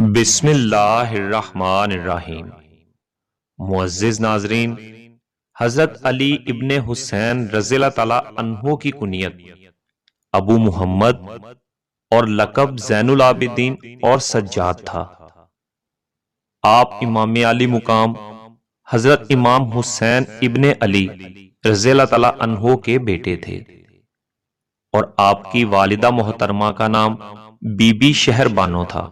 بسم اللہ الرحمن الرحیم۔ معزز ناظرین، حضرت علی ابن حسین رضی اللہ تعالیٰ عنہ کی کنیت ابو محمد اور لقب زین العابدین اور سجاد تھا۔ آپ امام علی مقام حضرت امام حسین ابن علی رضی اللہ تعالیٰ عنہ کے بیٹے تھے، اور آپ کی والدہ محترمہ کا نام بی بی شہر بانو تھا۔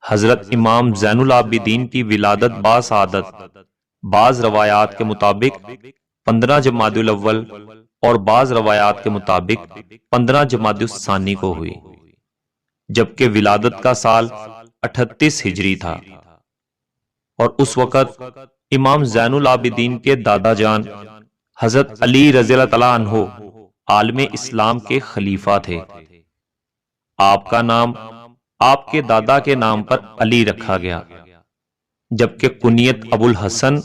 حضرت امام زین العابدین کی ولادت باسعادت بعض روایات کے مطابق 15 جمادی الاول اور بعض روایات کے مطابق 15 جمادی الثانی کو ہوئی، جبکہ ولادت کا سال 38 ہجری تھا، اور اس وقت امام زین العابدین کے دادا جان حضرت علی رضی اللہ تعالیٰ عنہ عالم اسلام کے خلیفہ تھے۔ آپ کا نام آپ کے دادا کے نام پر علی رکھا گیا، جبکہ کنیت ابو الحسن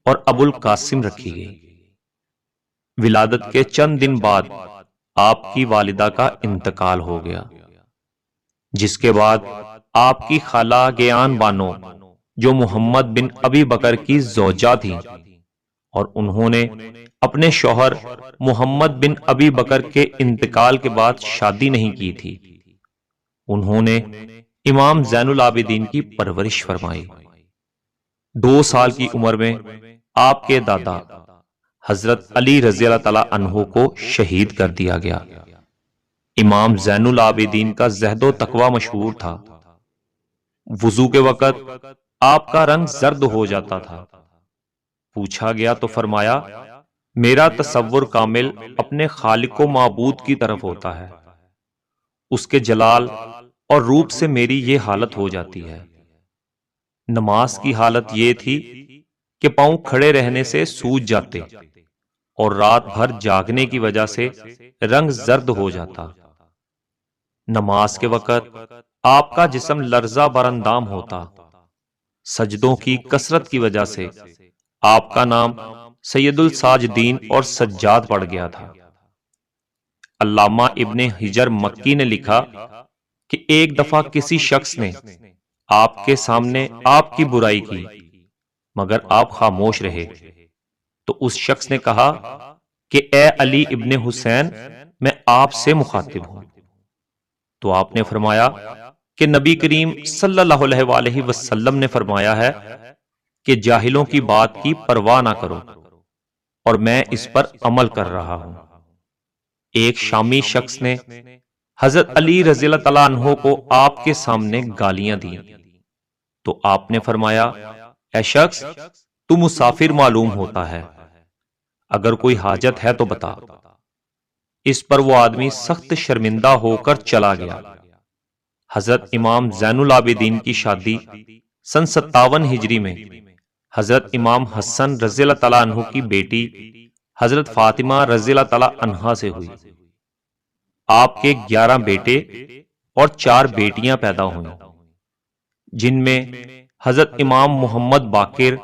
اور ابو القاسم رکھی گئی۔ ولادت کے چند دن بعد آپ کی والدہ کا انتقال ہو گیا، جس کے بعد آپ کی خالہ گیان بانو، جو محمد بن ابی بکر کی زوجہ تھی، اور انہوں نے اپنے شوہر محمد بن ابی بکر کے انتقال کے بعد شادی نہیں کی تھی، انہوں نے امام زین العابدین کی پرورش فرمائی۔ 2 سال کی عمر میں آپ کے دادا حضرت علی رضی اللہ تعالیٰ عنہ کو شہید کر دیا گیا۔ امام زین العابدین کا زہد و تقوی مشہور تھا۔ وضو کے وقت آپ کا رنگ زرد ہو جاتا تھا۔ پوچھا گیا تو فرمایا، میرا تصور کامل اپنے خالق و معبود کی طرف ہوتا ہے، اس کے جلال اور روپ سے میری یہ حالت ہو جاتی ہے۔ نماز کی حالت یہ تھی کہ پاؤں کھڑے رہنے سے سوج جاتے اور رات بھر جاگنے کی وجہ سے رنگ زرد ہو جاتا۔ نماز کے وقت آپ کا جسم لرزہ براندام ہوتا۔ سجدوں کی کثرت کی وجہ سے آپ کا نام سید الساجدین اور سجاد پڑ گیا تھا۔ علامہ ابن حجر مکی نے لکھا کہ ایک دفعہ کسی شخص نے آپ کے سامنے آپ کی برائی کی، مگر آپ خاموش رہے، تو اس شخص نے کہا کہ اے علی ابن حسین، میں آپ سے مخاطب ہوں۔ تو آپ نے فرمایا کہ نبی کریم صلی اللہ علیہ وآلہ وسلم نے فرمایا ہے کہ جاہلوں کی بات کی پرواہ نہ کرو، اور میں اس پر عمل کر رہا ہوں۔ ایک شامی شخص نے حضرت علی رضی اللہ تعالیٰ عنہ کو آپ کے سامنے گالیاں دیں، تو آپ نے فرمایا، اے شخص، تو مسافر معلوم ہوتا ہے، اگر کوئی حاجت ہے تو بتا۔ اس پر وہ آدمی سخت شرمندہ ہو کر چلا گیا۔ حضرت امام زین العابدین کی شادی سن 57 ہجری میں حضرت امام حسن رضی اللہ تعالیٰ عنہ کی بیٹی حضرت فاطمہ رضی اللہ تعالیٰ عنہا سے ہوئی۔ آپ کے 11 بیٹے اور 4 بیٹیاں پیدا ہوئیں، جن میں حضرت امام محمد باقر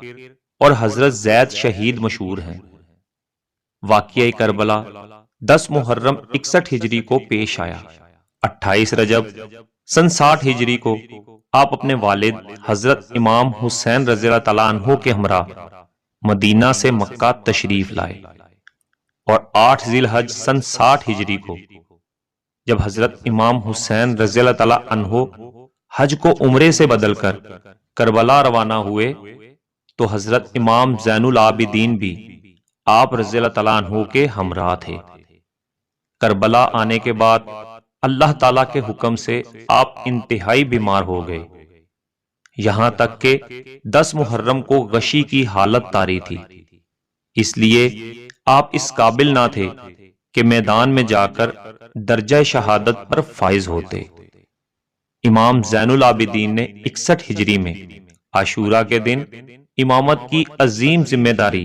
اور حضرت زید شہید مشہور ہیں۔ واقعہ کربلا 10 محرم 61 ہجری کو پیش آیا۔ 28 رجب سن 60 ہجری کو آپ اپنے والد حضرت امام حسین رضی اللہ تعالیٰ عنہ کے ہمراہ مدینہ سے مکہ تشریف لائے، اور 8 ذی الحج سن 60 ہجری کو جب حضرت امام حسین رضی اللہ تعالیٰ عنہ حج کو عمرے سے بدل کر کربلا روانہ ہوئے، تو حضرت امام زین العابدین بھی آپ رضی اللہ تعالیٰ عنہ کے ہمراہ تھے۔ کربلا آنے کے بعد اللہ تعالیٰ کے حکم سے آپ انتہائی بیمار ہو گئے، یہاں تک کہ 10 محرم کو غشی کی حالت طاری تھی، اس لیے آپ اس قابل نہ تھے کہ میدان میں جا کر درجہ شہادت پر فائز ہوتے۔ امام زین العابدین نے 61 ہجری میں عاشورہ کے دن امامت کی عظیم ذمہ داری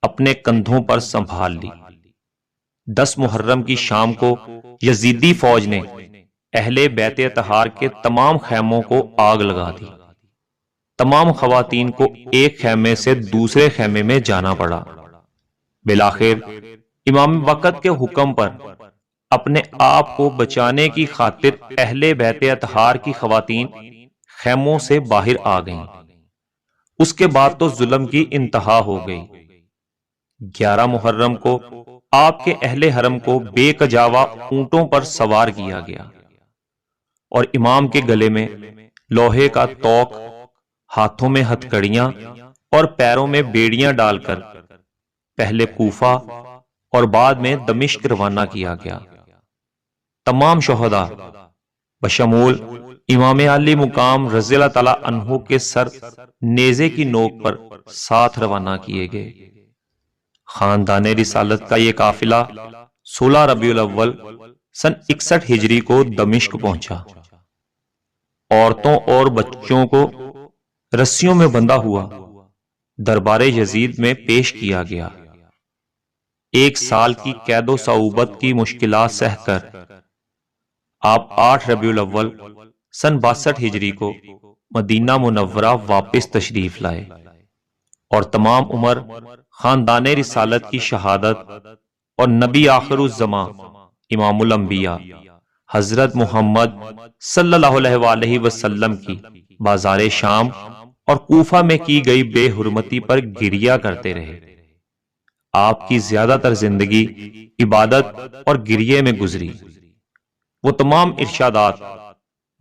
اپنے کندھوں پر سنبھال لی۔ 10 محرم کی شام کو یزیدی فوج نے اہل بیت اطہار کے تمام خیموں کو آگ لگا دی۔ تمام خواتین کو ایک خیمے سے دوسرے خیمے میں جانا پڑا۔ بالآخر امام وقت کے حکم پر اپنے آپ کو بچانے کی خاطر اہل بیت اطہار کی خواتین خیموں سے باہر آ گئیں۔ اس کے بعد تو ظلم کی انتہا ہو گئی۔ 11 محرم کو آپ کے اہل حرم کو بے کجاوا اونٹوں پر سوار کیا گیا اور امام کے گلے میں لوہے کا توق، ہاتھوں میں ہتھکڑیاں اور پیروں میں بیڑیاں ڈال کر پہلے کوفہ اور بعد میں دمشق روانہ کیا گیا۔ تمام شہداء بشمول امام علی مقام رضی اللہ تعالی عنہ کے سر نیزے کی نوک پر ساتھ روانہ کیے گئے۔ خاندان رسالت کا یہ قافلہ 16 ربیع الاول سن 61 ہجری کو دمشق پہنچا۔ عورتوں اور بچوں کو رسیوں میں بندھا ہوا دربار یزید میں پیش کیا گیا۔ 1 سال کی قید و صعوبت کی مشکلات سہ کر آپ 8 ربیع الاول سن 62 ہجری کو مدینہ منورہ واپس تشریف لائے اور تمام عمر خاندان رسالت کی شہادت اور نبی آخر الزمان امام الانبیاء حضرت محمد صلی اللہ علیہ وآلہ وسلم کی بازار شام اور کوفہ میں کی گئی بے حرمتی پر گریہ کرتے رہے۔ آپ کی زیادہ تر زندگی عبادت اور گریہ میں گزری۔ وہ تمام ارشادات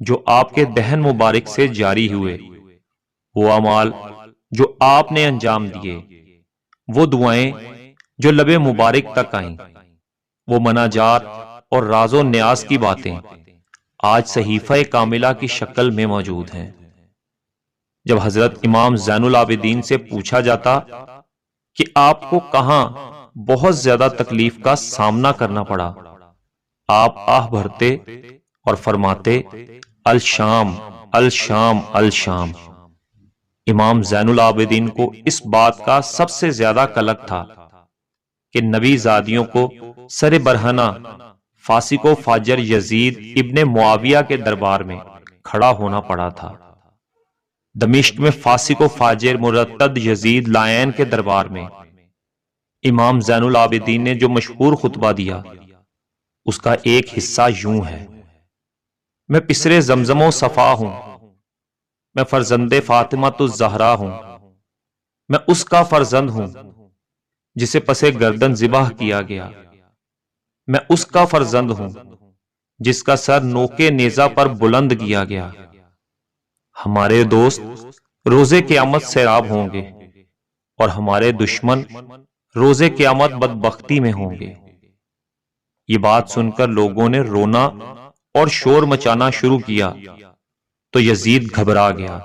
جو آپ کے دہن مبارک سے جاری ہوئے، وہ اعمال جو آپ نے انجام دیے، وہ دعائیں جو لب مبارک تک آئیں، وہ مناجات اور راز و نیاز کی باتیں آج صحیفہ کاملہ کی شکل میں موجود ہیں۔ جب حضرت امام زین العابدین سے پوچھا جاتا کہ آپ کو کہاں بہت زیادہ تکلیف کا سامنا کرنا پڑا، آپ آہ بھرتے اور فرماتے الشام الشام الشام۔ امام زین العابدین کو اس بات کا سب سے زیادہ قلق تھا کہ نبی زادیوں کو سر برہنہ فاسق و فاجر یزید ابن معاویہ کے دربار میں کھڑا ہونا پڑا تھا۔ دمشق میں فاسق و فاجر مرتد یزید لائن کے دربار میں امام زین العابدین نے جو مشہور خطبہ دیا، اس کا ایک حصہ یوں ہے: میں پسر زمزم و صفا ہوں، میں فرزند فاطمۃ الزہرا ہوں، میں اس کا فرزند ہوں جسے پسے گردن ذبح کیا گیا، میں اس کا فرزند ہوں جس کا سر نوکے نیزہ پر بلند کیا گیا۔ ہمارے دوست روز قیامت سیراب ہوں گے اور ہمارے دشمن روز قیامت بدبختی میں ہوں گے۔ یہ بات سن کر لوگوں نے رونا اور شور مچانا شروع کیا تو یزید گھبرا گیا۔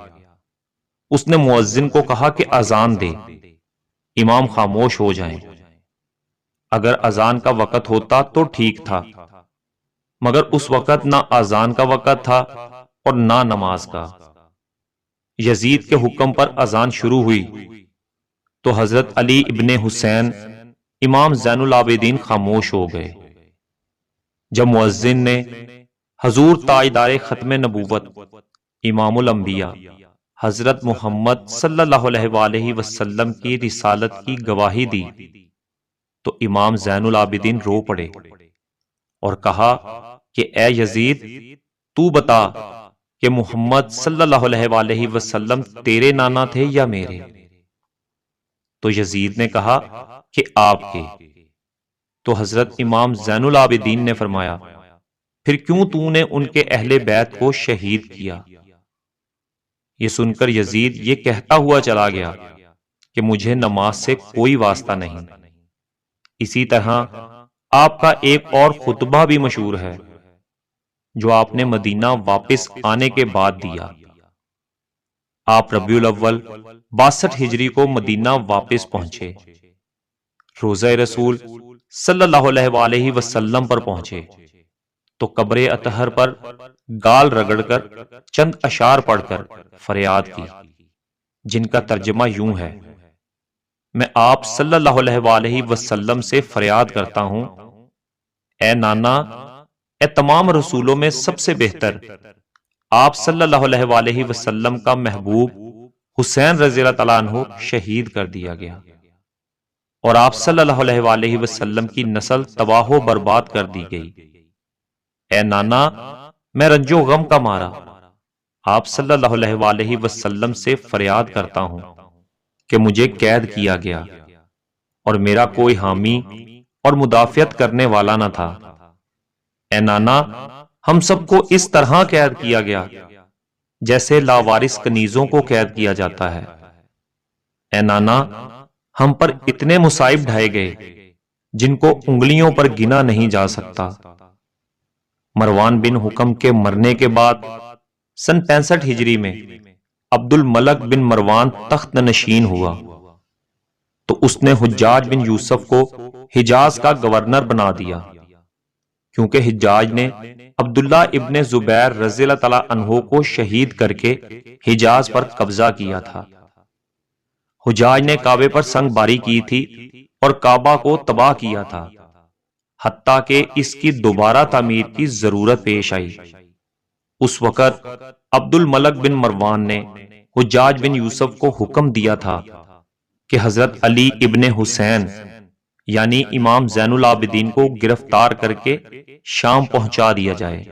اس نے مؤذن کو کہا کہ اذان دے، امام خاموش ہو جائیں۔ اگر اذان کا وقت ہوتا تو ٹھیک تھا، مگر اس وقت نہ اذان کا وقت تھا اور نہ نماز کا۔ یزید کے حکم پر اذان شروع ہوئی تو حضرت علی ابن حسین امام زین العابدین خاموش ہو گئے۔ جب مؤذن نے حضور تاجدار ختم نبوت امام الانبیاء حضرت محمد صلی اللہ علیہ وآلہ وسلم کی رسالت کی گواہی دی تو امام زین العابدین رو پڑے اور کہا کہ اے یزید، تو بتا کہ محمد صلی اللہ علیہ وآلہ وسلم تیرے نانا تھے یا میرے؟ تو یزید نے کہا کہ آپ کے۔ تو حضرت امام زین العابدین نے فرمایا، پھر کیوں تو نے ان کے اہل بیت کو شہید کیا؟ یہ سن کر یزید یہ کہتا ہوا چلا گیا کہ مجھے نماز سے کوئی واسطہ نہیں۔ اسی طرح آپ کا ایک اور خطبہ بھی مشہور ہے جو آپ نے مدینہ واپس آنے کے بعد دیا۔ آپ ربیع الاول 62 ہجری کو مدینہ واپس پہنچے، روضہ رسول صلی اللہ علیہ وآلہ وسلم پر پہنچے تو قبر اطہر پر گال رگڑ کر چند اشعار پڑھ کر فریاد کی، جن کا ترجمہ یوں ہے: میں آپ صلی اللہ علیہ وآلہ وسلم سے فریاد کرتا ہوں، اے نانا، اے تمام رسولوں میں سب سے بہتر، آپ صلی اللہ علیہ وآلہ وسلم کا محبوب حسین رضی اللہ تعالیٰ عنہ شہید کر دیا گیا اور آپ صلی اللہ علیہ وآلہ وسلم کی نسل تباہ و برباد کر دی گئی۔ اے نانا، میں رنج و غم کا مارا آپ صلی اللہ علیہ وآلہ وسلم سے فریاد کرتا ہوں کہ مجھے قید کیا گیا اور میرا کوئی حامی اور مدافعت کرنے والا نہ تھا۔ اے نانا، ہم سب کو اس طرح قید کیا گیا جیسے لاوارث کنیزوں کو قید کیا جاتا ہے۔ اے نانا، ہم پر اتنے مصائب ڈھائے گئے جن کو انگلیوں پر گنا نہیں جا سکتا۔ مروان بن حکم کے مرنے کے بعد سن 65 ہجری میں عبد الملک بن مروان تخت نشین ہوا تو اس نے حجاج بن یوسف کو حجاز کا گورنر بنا دیا، کیونکہ حجاج نے عبداللہ ابن زبیر رضی اللہ تعالیٰ عنہ کو شہید کر کے حجاز پر قبضہ کیا تھا۔ حجاج نے کعبے پر سنگ باری کی تھی اور کعبہ کو تباہ کیا تھا، حتیٰ کہ اس کی دوبارہ تعمیر کی ضرورت پیش آئی۔ اس وقت عبد الملک بن مروان نے حجاج بن یوسف کو حکم دیا تھا کہ حضرت علی ابن حسین یعنی امام زین العابدین کو گرفتار کر کے شام پہنچا دیا جائے۔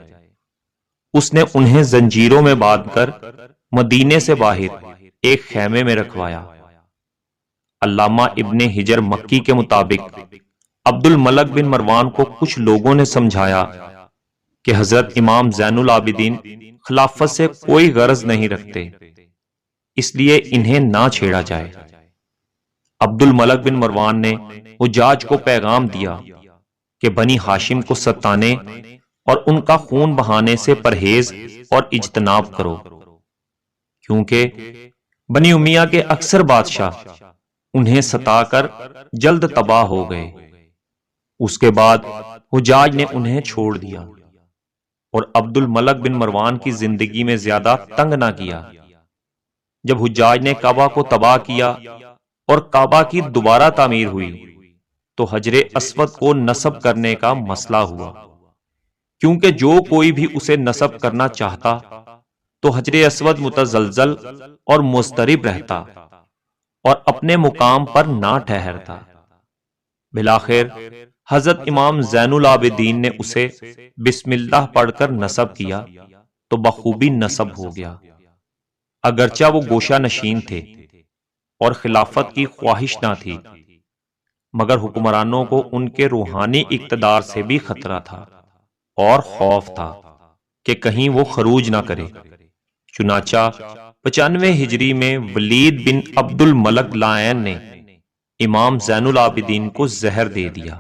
اس نے انہیں زنجیروں میں باندھ کر مدینے سے باہر ایک خیمے میں رکھوایا۔ علامہ ابن حجر مکی کے مطابق عبد الملک بن مروان کو کچھ لوگوں نے سمجھایا کہ حضرت امام زین العابدین خلافت سے کوئی غرض نہیں رکھتے، اس لیے انہیں نہ چھیڑا جائے۔ عبد الملک بن مروان نے حجاج کو پیغام دیا کہ بنی ہاشم کو ستانے اور ان کا خون بہانے سے پرہیز اور اجتناب کرو، کیونکہ بنی امیہ کے اکثر بادشاہ انہیں ستا کر جلد تباہ ہو گئے۔ اس کے بعد حجاج نے انہیں چھوڑ دیا اور عبد الملک بن مروان کی زندگی میں زیادہ تنگ نہ کیا۔ جب حجاج نے کعبہ کو تباہ کیا اور کعبہ کی دوبارہ تعمیر ہوئی تو حجر اسود کو نصب کرنے کا مسئلہ ہوا، کیونکہ جو کوئی بھی اسے نصب کرنا چاہتا تو حجر اسود متزلزل اور مضطرب رہتا اور اپنے مقام پر نہ ٹھہرتا۔ بلاخر حضرت امام زین العابدین نے اسے بسم اللہ پڑھ کر نصب کیا تو بخوبی نصب ہو گیا۔ اگرچہ وہ گوشہ نشین تھے اور خلافت کی خواہش نہ تھی، مگر حکمرانوں کو ان کے روحانی اقتدار سے بھی خطرہ تھا اور خوف تھا کہ کہیں وہ خروج نہ کرے۔ چنانچہ 95 ہجری میں ولید بن عبد الملک لائن نے امام زین العابدین کو زہر دے دیا۔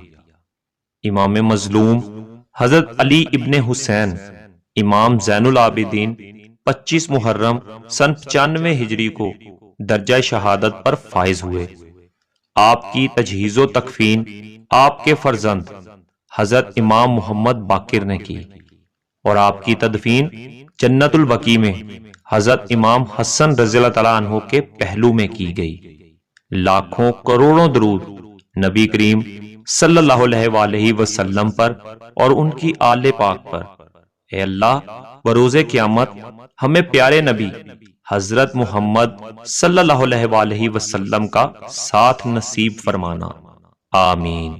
امام مظلوم حضرت علی ابن حسین امام زین العابدین 25 محرم سن 95 ہجری کو درجہ شہادت پر فائز ہوئے۔ آپ کی تجہیز و تکفین آپ کے فرزند حضرت امام محمد باقر نے کی اور آپ کی تدفین جنت البقیع میں حضرت امام حسن رضی اللہ تعالیٰ عنہ کے پہلو میں کی گئی۔ لاکھوں کروڑوں درود نبی کریم صلی اللہ علیہ وآلہ وسلم پر اور ان کی آل پاک پر۔ اے اللہ، بروز قیامت ہمیں پیارے نبی حضرت محمد صلی اللہ علیہ وآلہ وسلم کا ساتھ نصیب فرمانا، آمین۔